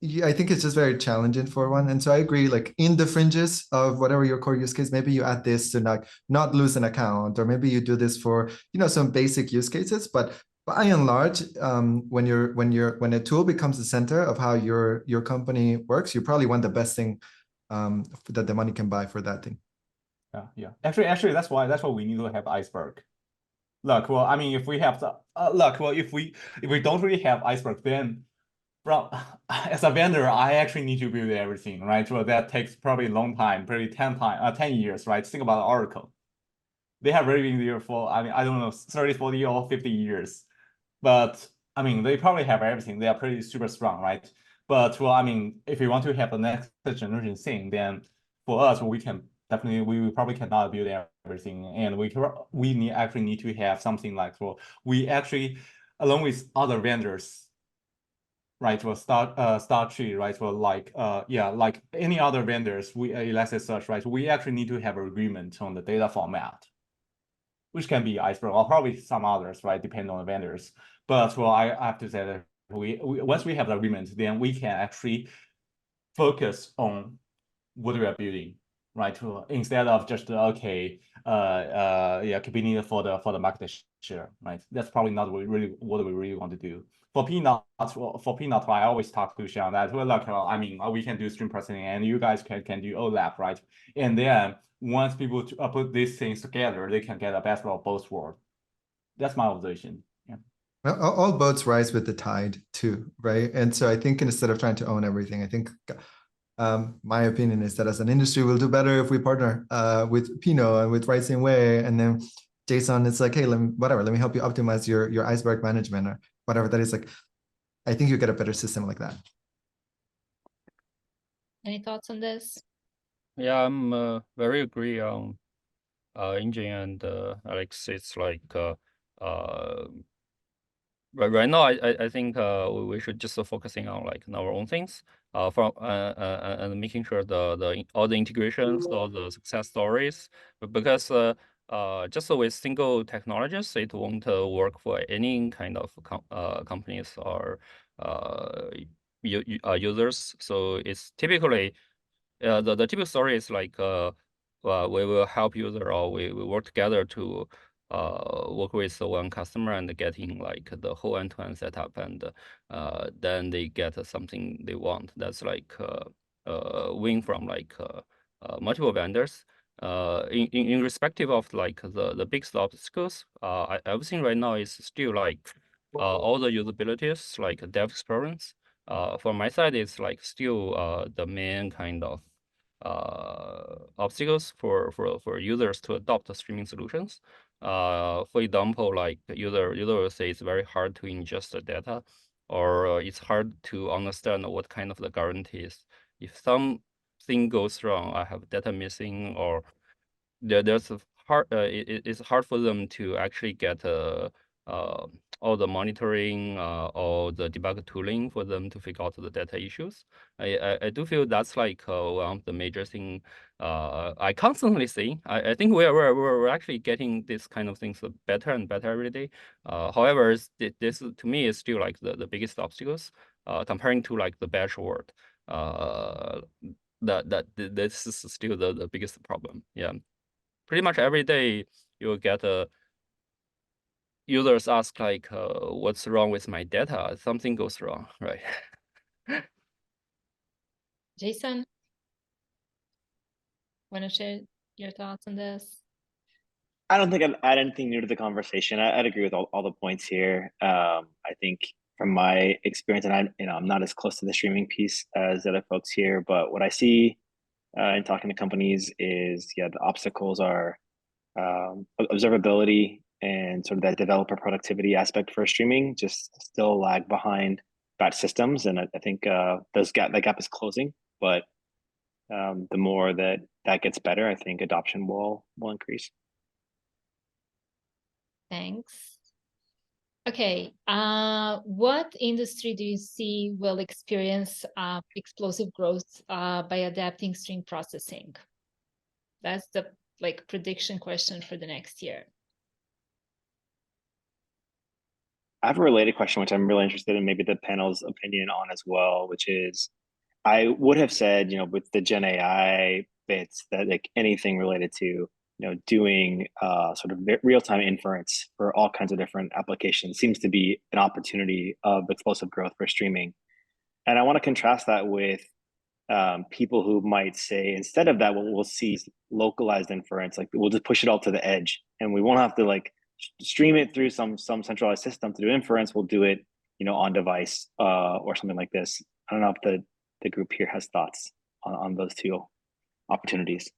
yeah, I think it's just very challenging for one. And so I agree, like in the fringes of whatever your core use case, maybe you add this to not lose an account, or maybe you do this for, some basic use cases. But by and large, when a tool becomes the center of how your company works, you probably want the best thing that the money can buy for that thing. Yeah. Actually, that's why we need to have Iceberg. Look, well, I mean, if we have the if we don't really have Iceberg, then as a vendor, I actually need to build everything, right? Well, that takes probably a long time, probably 10 years, right? Think about Oracle. They have already been there for, I mean, I don't know, 30, 40, or 50 years. But I mean, they probably have everything. They are pretty super strong, right? But well, I mean, if we want to have the next generation thing, then for us, we probably cannot build everything, and we actually need to have something like, well, we actually, along with other vendors, right? Well, start tree, right? Well, like like any other vendors, we Elasticsearch, right? We actually need to have an agreement on the data format, which can be Iceberg or probably some others, right? Depending on the vendors. But well, I have to say that we once we have the agreement, then we can actually focus on what we are building, right? Instead of just competing for the market share, right? That's probably not what we really want to do. For Peanut, I always talk to Sean that, well, look, I mean, we can do stream processing, and you guys can do OLAP, right? And then once people put these things together, they can get a best of both worlds. That's my observation. Yeah. Well, all boats rise with the tide too, right? And so I think instead of trying to own everything, I think my opinion is that as an industry, we'll do better if we partner with Pinot and with Rising Way, and then Jason, it's like, hey, let me help you optimize your Iceberg management or whatever that is. Like, I think you get a better system like that. Any thoughts on this? Yeah, I'm very agree on Engine and Alex. It's like right now, I think we should just focusing on like our own things, and making sure all the integrations, all the success stories, because just with single technologies, it won't work for any kind of companies or users. So it's typically the typical story is like we will help user, or we work together to work with one customer and getting like the whole end-to-end setup, and then they get something they want. That's like win from like multiple vendors. In respective of like the biggest obstacles, everything right now is still like all the usabilities, like dev experience. For my side, it's like still the main kind of obstacles for users to adopt the streaming solutions. For example, like user will say it's very hard to ingest the data, or it's hard to understand what kind of the guarantees. If something goes wrong, I have data missing, or there's a hard it's hard for them to actually get all the monitoring, all the debug tooling for them to figure out the data issues. I do feel that's like one of the major thing I constantly see. I think we're actually getting this kind of things better and better every day. However, this to me is still like the biggest obstacles comparing to like the batch world. This is still the biggest problem. Yeah. Pretty much every day you'll get users ask like, what's wrong with my data? Something goes wrong, right? Jason, want to share your thoughts on this? I don't think I'd add anything new to the conversation. I'd agree with all the points here. I think from my experience, and I'm not as close to the streaming piece as the other folks here, but what I see in talking to companies is, the obstacles are observability and sort of that developer productivity aspect for streaming just still lag behind batch systems, and I think that gap is closing. But the more that gets better, I think adoption will increase. Thanks. Okay, what industry do you see will experience explosive growth by adapting stream processing? That's the like prediction question for the next year? I have a related question, which I'm really interested in maybe the panel's opinion on as well, which is, I would have said, with the Gen AI bits, that like anything related to, doing sort of real-time inference for all kinds of different applications seems to be an opportunity of explosive growth for streaming. And I want to contrast that with people who might say, instead of that, what we'll see is localized inference. Like we'll just push it all to the edge, and we won't have to like stream it through some centralized system to do inference. We'll do it, on device or something like this. I don't know if the group here has thoughts on those two opportunities.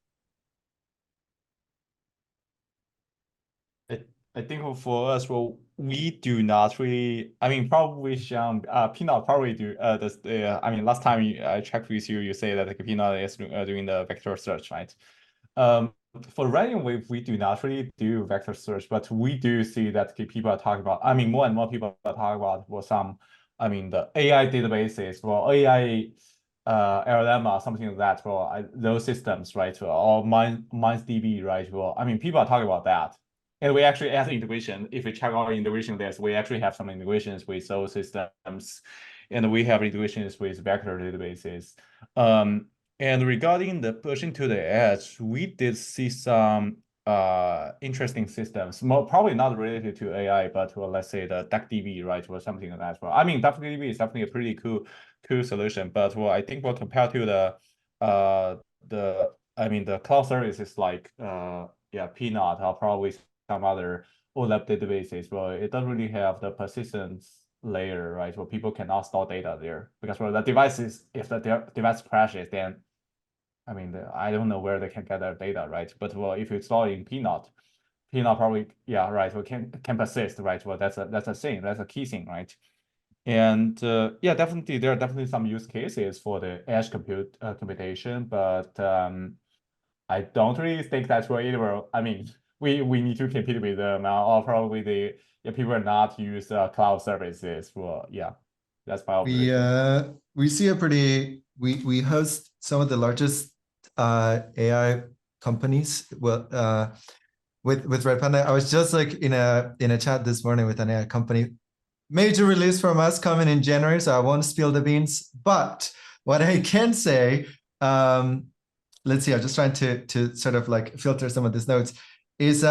I think for us, well, we do not really. I mean, probably Xiang, Peanut probably do. I mean, last time I checked with you, you say that like, Peanut is doing the vector search, right? For RainWave, we do not really do vector search, but we do see that people are talking about. I mean, more and more people are talking about the AI databases, AI LLM or something like that, those systems, right? Or MindDB, right? I mean, people are talking about that. And we actually have integration. If we check our integration list, we actually have some integrations with those systems, and we have integrations with vector databases. And regarding the pushing to the edge, we did see some interesting systems, probably not related to AI, but let's say the DuckDB, right, or something like that. Well, I mean, DuckDB is definitely a pretty cool solution, but I think compared to the cloud services like Peanut or probably some other OLAP databases, it doesn't really have the persistence layer, right? Where people cannot store data there, because the devices, if the device crashes, then I mean, I don't know where they can get their data, right? But if you store in Peanut probably, right, can persist, right? Well, that's a thing, that's a key thing, right? And definitely there are definitely some use cases for the edge computation, but I don't really think that's where it will. I mean, we need to compete with them, or probably people are not use cloud services. Well, that's my observation. We see we host some of the largest AI companies with Red Panda. I was just like in a chat this morning with an AI company. Major release from us coming in January, so I won't spill the beans. But what I can say, let's see, I'm just trying to sort of like filter some of these notes, is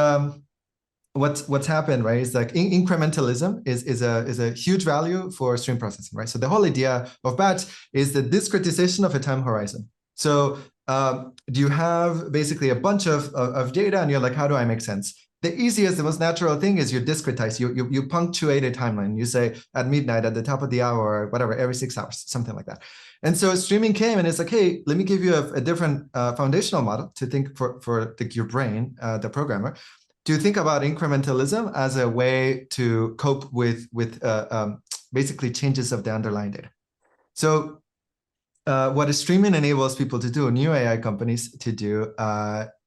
what's happened, right? Is like incrementalism is a huge value for stream processing, right? So the whole idea of batch is the discretization of a time horizon. So do you have basically a bunch of data, and you're like, how do I make sense? The easiest, the most natural thing is you discretize. You punctuate a timeline. You say at midnight, at the top of the hour, or whatever, every 6 hours, something like that. And so streaming came and it's like, hey, let me give you a different foundational model to think for your brain, the programmer, to think about incrementalism as a way to cope with basically changes of the underlying data. So what streaming enables people to do, new AI companies to do,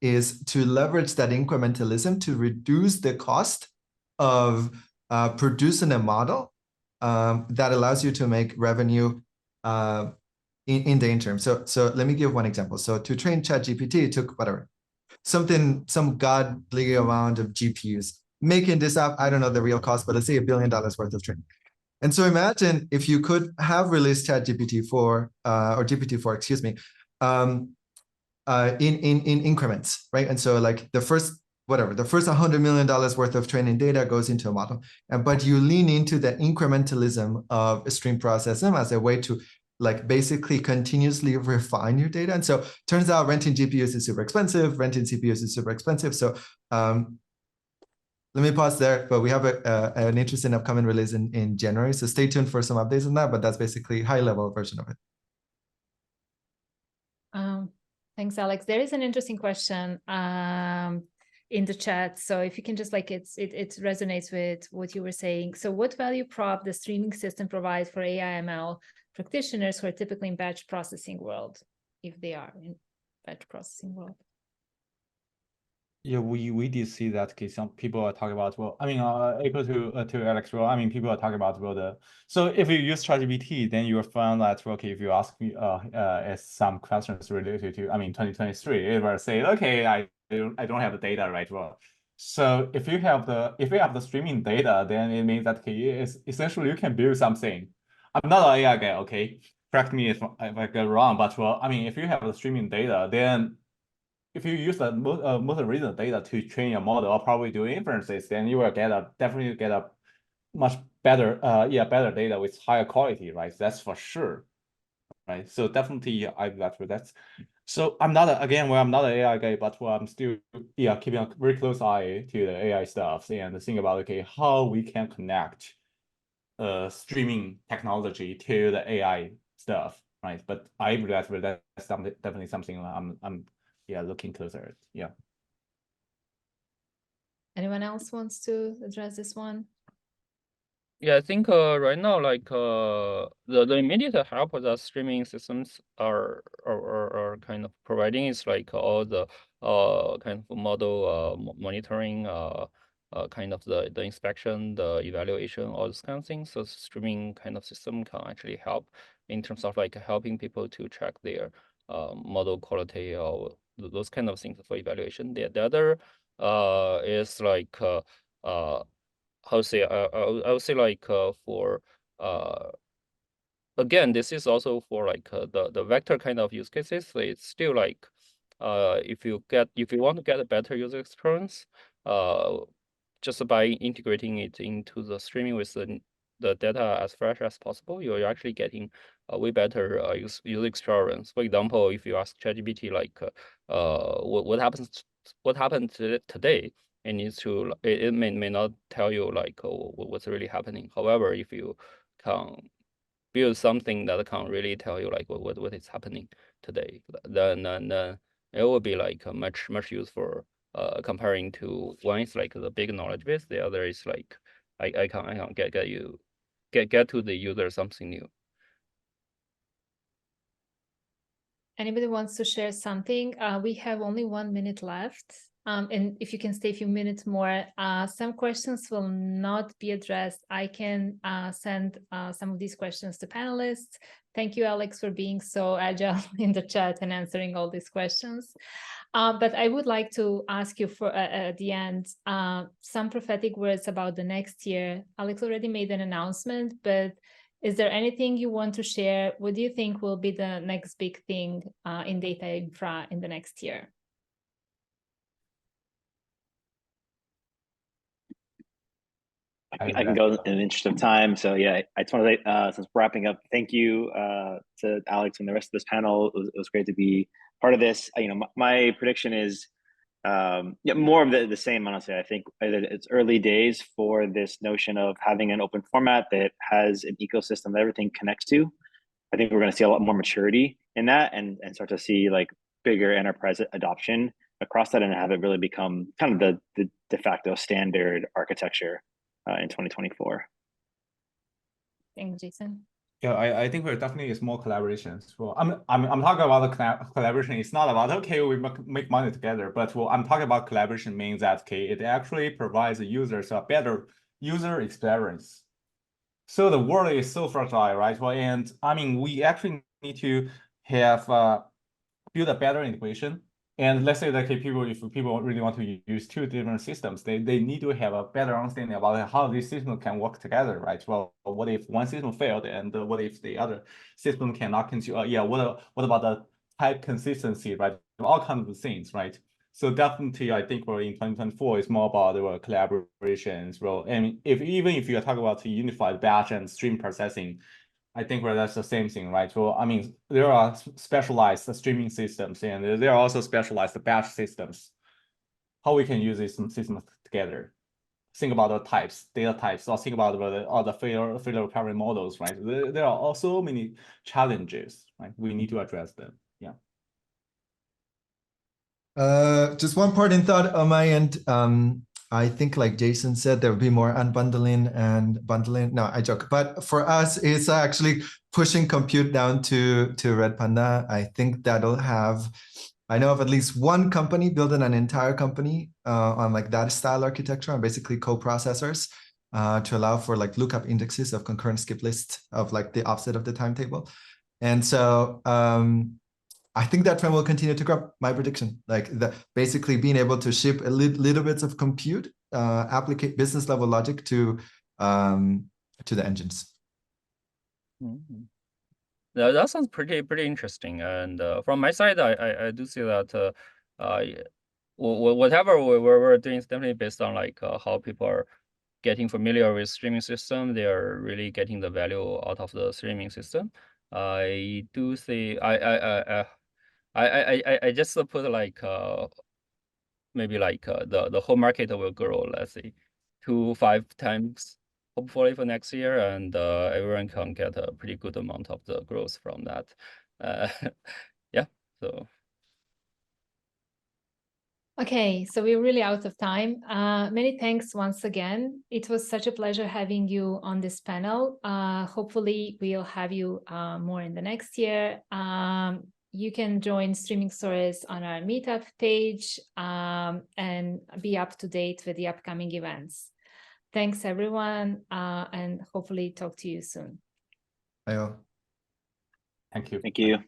is to leverage that incrementalism to reduce the cost of producing a model that allows you to make revenue in the interim. So let me give one example. So to train ChatGPT, it took whatever, some godly amount of GPUs. Making this up, I don't know the real cost, but let's say $1 billion worth of training. And so imagine if you could have released ChatGPT-4 or GPT-4, excuse me, in increments, right? And so like the first $100 million worth of training data goes into a model, but you lean into the incrementalism of stream processing as a way to like basically continuously refine your data. And so turns out renting GPUs is super expensive, renting CPUs is super expensive. So let me pause there, but we have an interesting upcoming release in January. So stay tuned for some updates on that, but that's basically high level version of it. Thanks, Alex. There is an interesting question in the chat. So if you can just like, it resonates with what you were saying. So what value prop the streaming system provides for AI ML practitioners who are typically in batch processing world, if they are in batch processing world? Yeah, we did see that. Okay, some people are talking about, well, I mean, equal to Alex. Well, I mean, people are talking about, well, so if you use ChatGPT, then you will find that, okay, if you ask me as some questions related to, I mean, 2023, it will say, okay, I don't have the data, right? Well, so if you have the streaming data, then it means that, okay, it's essentially you can build something. I'm not an AI guy, okay? Correct me if I get wrong, but well, I mean, if you have the streaming data, then if you use the most recent data to train your model or probably do inferences, then you will definitely get a much better better data with higher quality, right? That's for sure, right? So definitely that's so I'm not I'm not an AI guy, but I'm still keeping a very close eye to the AI stuff and think about, okay, how we can connect streaming technology to the AI stuff, right? But I believe that's definitely something I'm looking closer at. Yeah. Anyone else wants to address this one? Yeah, I think right now, like the immediate help that streaming systems are kind of providing is like all the kind of model monitoring, kind of the inspection, the evaluation, all those kind of things. So streaming kind of system can actually help in terms of like helping people to check their model quality or those kind of things for evaluation. The other is like how to say, I would say like for again, this is also for like the vector kind of use cases. So it's still like if you want to get a better user experience, just by integrating it into the streaming with the data as fresh as possible, you're actually getting a way better user experience. For example, if you ask ChatGPT like what happened today, it needs to it may not tell you like what's really happening. However, if you can build something that can really tell you like what is happening today, then it will be like much useful comparing to one is like the big knowledge base, the other is like I can get to the user something new. Anybody wants to share something? We have only 1 minute left. And if you can stay a few minutes more, some questions will not be addressed. I can send some of these questions to panelists. Thank you, Alex, for being so agile in the chat and answering all these questions. But I would like to ask you for at the end some prophetic words about the next year. Alex already made an announcement, but is there anything you want to share? What do you think will be the next big thing in data infra in the next year? I can go in the interest of time. So yeah, I just want to say, since wrapping up, thank you to Alex and the rest of this panel. It was great to be part of this. You know, my prediction is more of the same, honestly. I think it's early days for this notion of having an open format that has an ecosystem that everything connects to. I think we're going to see a lot more maturity in that and start to see like bigger enterprise adoption across that and have it really become kind of the de facto standard architecture in 2024. Thanks, Jason. Yeah, I think there definitely is more collaborations. Well, I'm talking about the collaboration. It's not about, okay, we make money together, but well, I'm talking about collaboration means that, okay, it actually provides the users a better user experience. So the world is so fragile, right? Well, and I mean, we actually need to have build a better integration. And let's say that if people really want to use two different systems, they need to have a better understanding about how these systems can work together, right? Well, what if one system failed, and what if the other system cannot continue? What about the type consistency, right? All kinds of things, right? So definitely, I think we're in 2024, it's more about the collaborations. Well, and even if you talk about the unified batch and stream processing, I think that's the same thing, right? Well, I mean, there are specialized streaming systems, and there are also specialized batch systems. How we can use these systems together? Think about the types, data types, or think about all the failure recovery models, right? There are also many challenges, right? We need to address them. Yeah. Just one parting thought on my end. I think, like Jason said, there will be more unbundling and bundling. No, I joke. But for us, it's actually pushing compute down to Red Panda. I think that'll have I know of at least one company building an entire company on like that style architecture and basically co-processors to allow for like lookup indexes of concurrent skip lists of like the offset of the timetable. And so I think that trend will continue to grow. My prediction, like basically being able to ship a little bits of compute, applicate business level logic to the engines. Mm-hmm. That sounds pretty interesting. And from my side, I do see that whatever we're doing is definitely based on like how people are getting familiar with streaming system. They are really getting the value out of the streaming system. I do see. I just put like maybe like the whole market will grow, let's say 2-5 times hopefully for next year, and everyone can get a pretty good amount of the growth from that. Yeah, so. Okay, so we're really out of time. Many thanks once again. It was such a pleasure having you on this panel. Hopefully we'll have you more in the next year. You can join Streaming Stories on our meetup page and be up to date with the upcoming events. Thanks everyone, and hopefully talk to you soon. Bye. Thank you. Thank you.